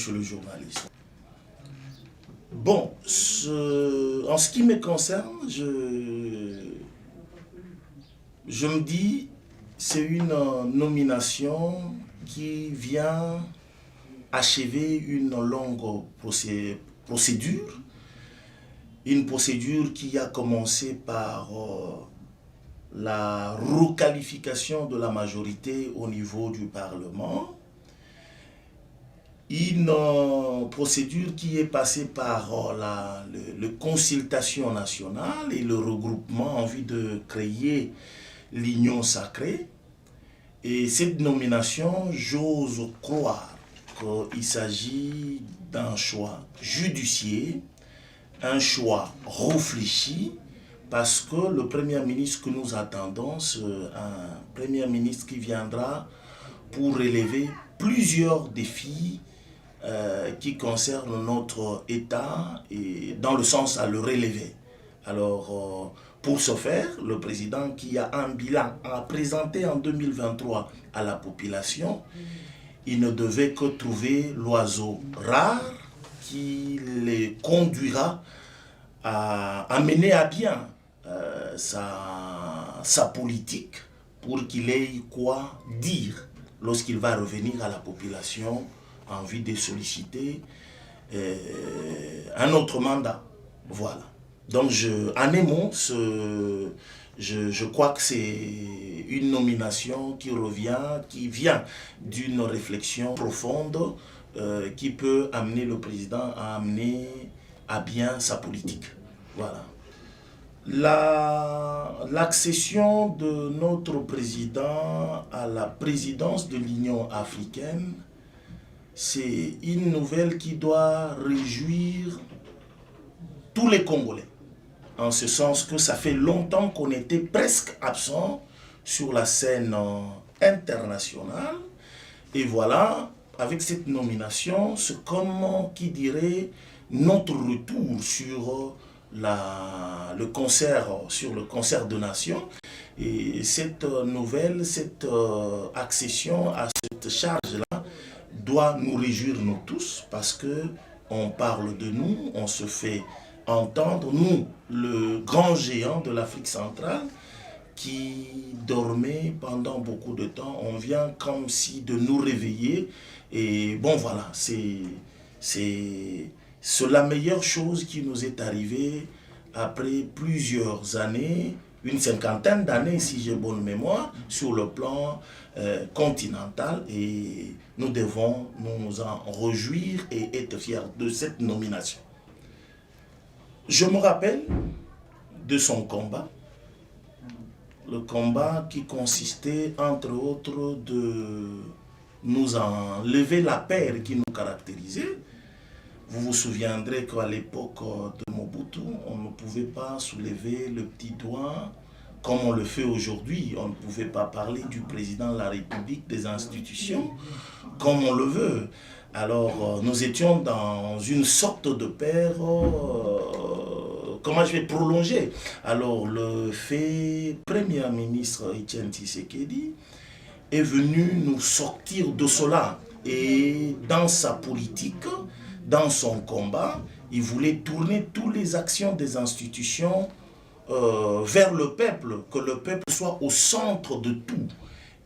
touche le journalisme. Bon, en ce qui me concerne, je me dis, c'est une nomination qui vient achever une longue procédure. Une procédure qui a commencé par la requalification de la majorité au niveau du Parlement. Une procédure qui est passée par la consultation nationale et le regroupement en vue de créer l'Union sacrée. Et cette nomination, j'ose croire qu'il s'agit d'un choix judiciaire, un choix réfléchi, parce que le Premier ministre que nous attendons, c'est un Premier ministre qui viendra pour relever plusieurs défis qui concernent notre État et dans le sens à le relever. Alors, pour ce faire, le président qui a un bilan à présenter en 2023 à la population, il ne devait que trouver l'oiseau rare qui les conduira à mener à bien sa politique pour qu'il ait quoi dire lorsqu'il va revenir à la population en vue de solliciter un autre mandat. Voilà. Donc, en un mot, je crois que c'est une nomination qui vient d'une réflexion profonde qui peut amener le président à amener à bien sa politique. Voilà. L'accession de notre président à la présidence de l'Union africaine, c'est une nouvelle qui doit réjouir tous les Congolais. En ce sens que ça fait longtemps qu'on était presque absent sur la scène internationale. Et voilà, avec cette nomination, c'est comme qui dirait notre retour sur le concert de nations. Et cette nouvelle, cette accession à cette charge-là doit nous réjouir nous tous, parce que on parle de nous, on se fait entendre, nous, le grand géant de l'Afrique centrale, qui dormait pendant beaucoup de temps, on vient comme si de nous réveiller. Et bon, voilà, c'est la meilleure chose qui nous est arrivée après plusieurs années, une cinquantaine d'années, si j'ai bonne mémoire, sur le plan continental. Et nous devons nous en réjouir et être fiers de cette nomination. Je me rappelle de son combat, le combat qui consistait entre autres de nous enlever la peur qui nous caractérisait. Vous vous souviendrez qu'à l'époque de Mobutu, on ne pouvait pas soulever le petit doigt comme on le fait aujourd'hui. On ne pouvait pas parler du président de la République, des institutions, comme on le veut. Alors, nous étions dans une sorte de peur. Comment je vais prolonger? Alors, le fait Premier ministre Etienne Tshisekedi est venu nous sortir de cela. Et dans sa politique, dans son combat, il voulait tourner toutes les actions des institutions vers le peuple, que le peuple soit au centre de tout.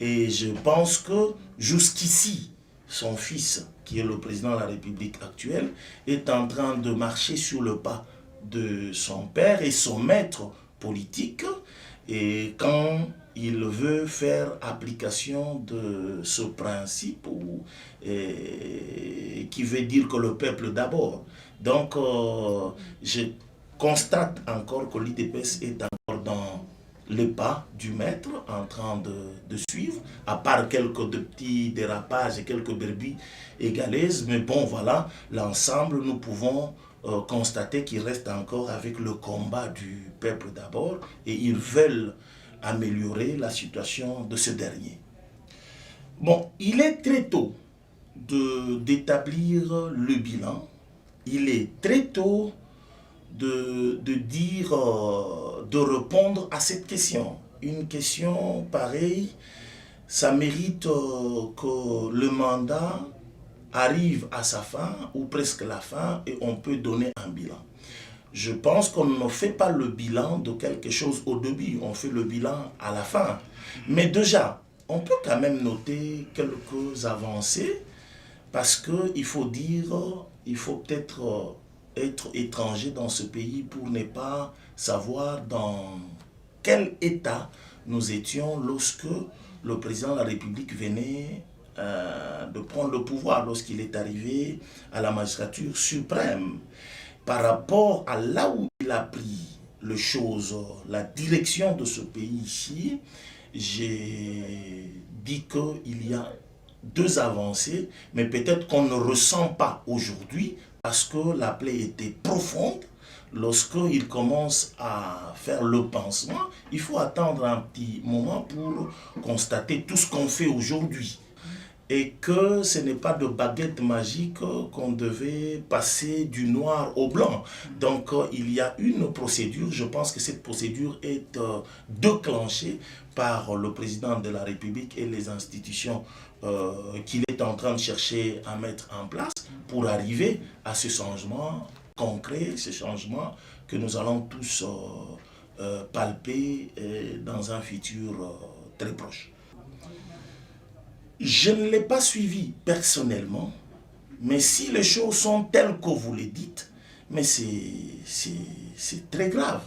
Et je pense que jusqu'ici, son fils, qui est le président de la République actuelle, est en train de marcher sur le pas de son père et son maître politique. Et quand il veut faire application de ce principe qui veut dire que le peuple d'abord. Donc, je constate encore que l'UDPS est encore dans le pas du maître en train de suivre, à part quelques petits dérapages et quelques brebis égalaises. Mais bon, voilà, l'ensemble, nous pouvons constater qu'il reste encore avec le combat du peuple d'abord et ils veulent améliorer la situation de ce dernier. Bon, il est très tôt d'établir le bilan. Il est très tôt de dire, de répondre à cette question. Une question pareille, ça mérite que le mandat arrive à sa fin, ou presque la fin, et on peut donner un bilan. Je pense qu'on ne fait pas le bilan de quelque chose au début, on fait le bilan à la fin. Mais déjà, on peut quand même noter quelques avancées, parce qu'il faut dire, il faut peut-être être étranger dans ce pays pour ne pas savoir dans quel état nous étions lorsque le président de la République venait de prendre le pouvoir, lorsqu'il est arrivé à la magistrature suprême. Par rapport à là où il a pris les choses, la direction de ce pays ici, j'ai dit qu'il y a deux avancées, mais peut-être qu'on ne ressent pas aujourd'hui parce que la plaie était profonde. Lorsqu'il commence à faire le pansement, il faut attendre un petit moment pour constater tout ce qu'on fait aujourd'hui. Et que ce n'est pas de baguette magique qu'on devait passer du noir au blanc. Donc il y a une procédure, je pense que cette procédure est déclenchée par le président de la République et les institutions qu'il est en train de chercher à mettre en place pour arriver à ce changement concret, ce changement que nous allons tous palper dans un futur très proche. Je ne l'ai pas suivi personnellement, mais si les choses sont telles que vous les dites, mais c'est très grave.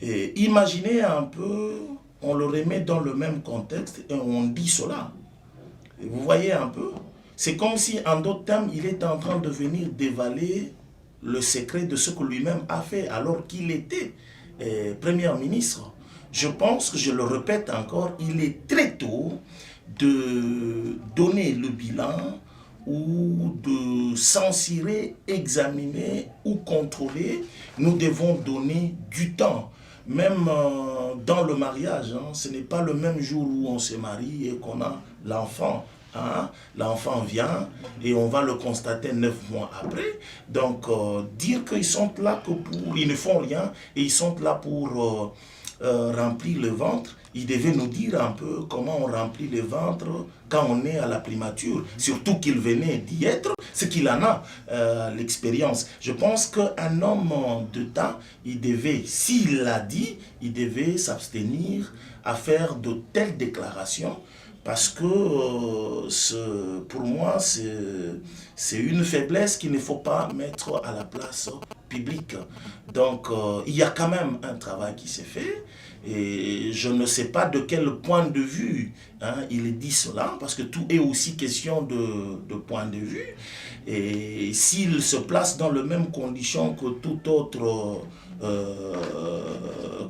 Et imaginez un peu, on le remet dans le même contexte et on dit cela. Et vous voyez un peu, c'est comme si en d'autres termes, il est en train de venir dévaler le secret de ce que lui-même a fait alors qu'il était Premier ministre. Je pense que, je le répète encore, il est très tôt de donner le bilan ou de censurer, examiner ou contrôler. Nous devons donner du temps. Même dans le mariage, hein, ce n'est pas le même jour où on se marie et qu'on a l'enfant. Hein? L'enfant vient et on va le constater 9 mois après. Donc, dire qu'ils sont là que pour... Ils ne font rien et ils sont là pour remplir le ventre. Ils devaient nous dire un peu comment on remplit le ventre quand on est à la primature. Surtout qu'il venait d'y être, c'est qu'il en a l'expérience. Je pense qu'un homme de temps, il devait, s'il l'a dit, il devait s'abstenir à faire de telles déclarations. Parce que pour moi, c'est une faiblesse qu'il ne faut pas mettre à la place publique. Donc, il y a quand même un travail qui s'est fait. Et je ne sais pas de quel point de vue il dit cela, parce que tout est aussi question de point de vue. Et s'il se place dans les mêmes conditions que tout autre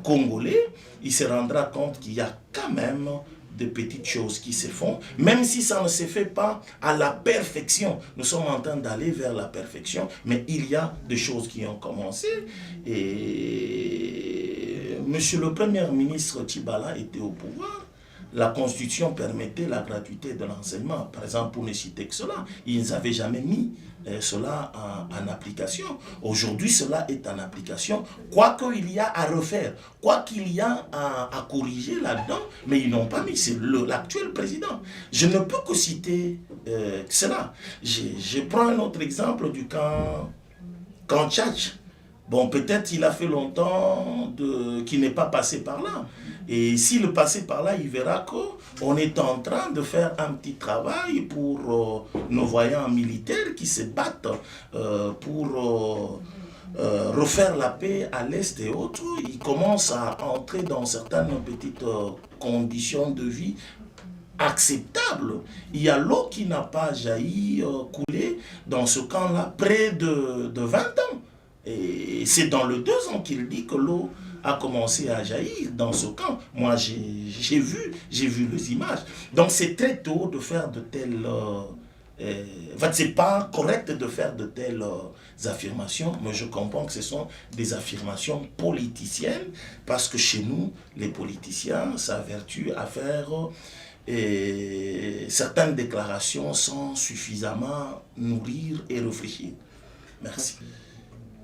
Congolais, il se rendra compte qu'il y a quand même de petites choses qui se font, même si ça ne se fait pas à la perfection. Nous sommes en train d'aller vers la perfection, mais il y a des choses qui ont commencé. Et Monsieur le Premier ministre Tshibala était au pouvoir. La Constitution permettait la gratuité de l'enseignement. Par exemple, pour ne citer que cela, ils n'avaient jamais mis cela en application. Aujourd'hui, cela est en application. Quoi qu'il y a à refaire, quoi qu'il y a à corriger là-dedans, mais ils n'ont pas mis. C'est l'actuel président. Je ne peux que citer cela. Je prends un autre exemple du camp Tchatch. Bon, peut-être il a fait longtemps qu'il n'est pas passé par là. Et s'il passait par là, il verra qu'on est en train de faire un petit travail pour nos voyants militaires qui se battent pour refaire la paix à l'Est et autres. Ils commencent à entrer dans certaines petites conditions de vie acceptables. Il y a l'eau qui n'a pas jailli, coulé dans ce camp-là près de 20 ans. Et c'est dans le 2 ans qu'il dit que l'eau a commencé à jaillir dans ce camp. Moi, j'ai vu les images. Donc, c'est très tôt de faire de telles... en fait, c'est pas correct de faire de telles affirmations, mais je comprends que ce sont des affirmations politiciennes, parce que chez nous, les politiciens s'avertuent à faire certaines déclarations sans suffisamment nourrir et réfléchir. Merci.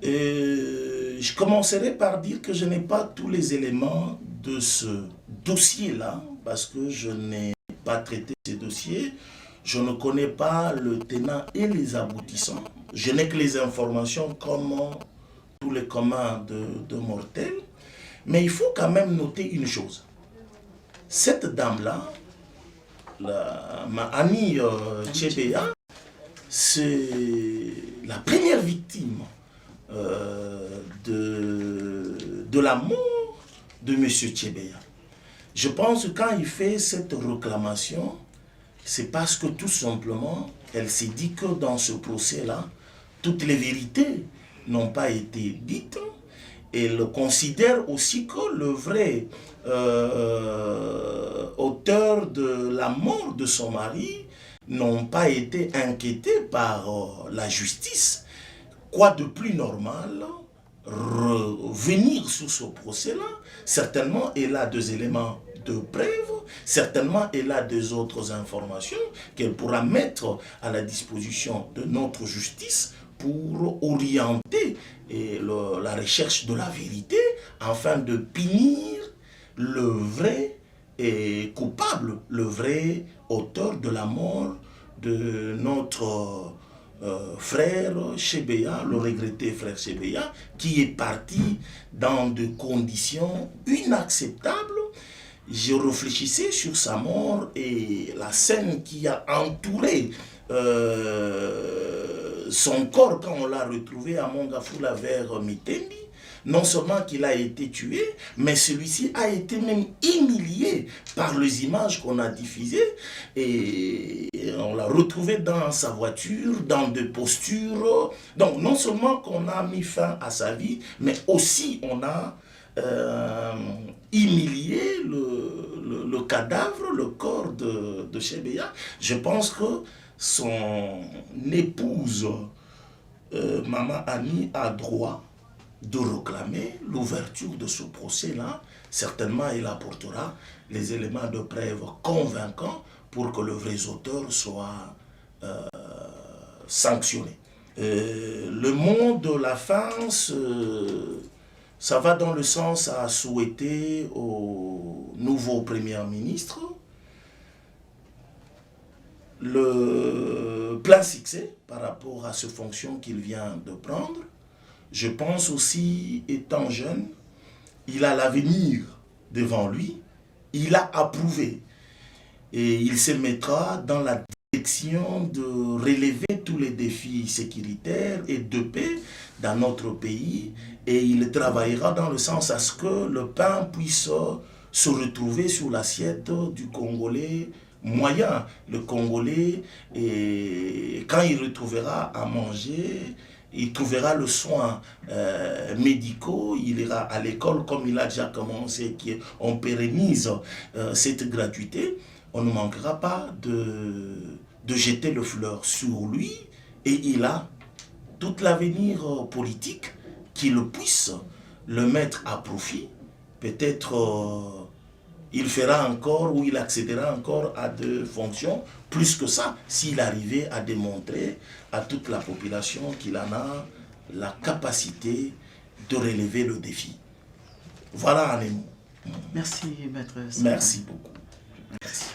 Je commencerai par dire que je n'ai pas tous les éléments de ce dossier-là, parce que je n'ai pas traité ces dossiers. Je ne connais pas le tenant et les aboutissants. Je n'ai que les informations comme tous les communs de mortels. Mais il faut quand même noter une chose. Cette dame-là, ma amie Tchébéa, c'est la première victime de la mort de M. Tchébéa. Je pense que quand il fait cette réclamation, c'est parce que tout simplement, elle s'est dit que dans ce procès-là, toutes les vérités n'ont pas été dites. Et elle considère aussi que le vrai auteur de la mort de son mari n'ont pas été inquiétés par la justice. Quoi de plus normal revenir sur ce procès-là? Certainement, elle a des éléments de preuve, certainement, elle a des autres informations qu'elle pourra mettre à la disposition de notre justice pour orienter la recherche de la vérité afin de punir le vrai coupable, le vrai auteur de la mort de notre frère Tchébéa, le regretté frère Tchébéa, qui est parti dans des conditions inacceptables. Je réfléchissais sur sa mort et la scène qui a entouré son corps quand on l'a retrouvé à Mongafula vers Mitendi. Non seulement qu'il a été tué, mais celui-ci a été même humilié par les images qu'on a diffusées. Et on l'a retrouvé dans sa voiture, dans des postures. Donc non seulement qu'on a mis fin à sa vie, mais aussi on a humilié le cadavre, le corps de Tchébéa. Je pense que son épouse, Maman Annie, a droit de réclamer l'ouverture de ce procès-là. Certainement, il apportera les éléments de preuve convaincants pour que le vrai auteur soit sanctionné. Le mot de la fin, ça va dans le sens à souhaiter au nouveau Premier ministre le plein succès par rapport à cette fonction qu'il vient de prendre. Je pense aussi, étant jeune, il a l'avenir devant lui, il a approuvé et il se mettra dans la direction de relever tous les défis sécuritaires et de paix dans notre pays et il travaillera dans le sens à ce que le pain puisse se retrouver sur l'assiette du Congolais moyen. Le Congolais, et quand il retrouvera à manger, il trouvera le soin médicaux, il ira à l'école comme il a déjà commencé, on pérennise cette gratuité, on ne manquera pas de jeter le fleur sur lui et il a tout l'avenir politique qu'il puisse le mettre à profit. Peut-être il fera encore ou il accédera encore à des fonctions plus que ça s'il arrivait à démontrer à toute la population qu'il en a la capacité de relever le défi. Voilà un mot. Merci, maître. Merci beaucoup. Merci.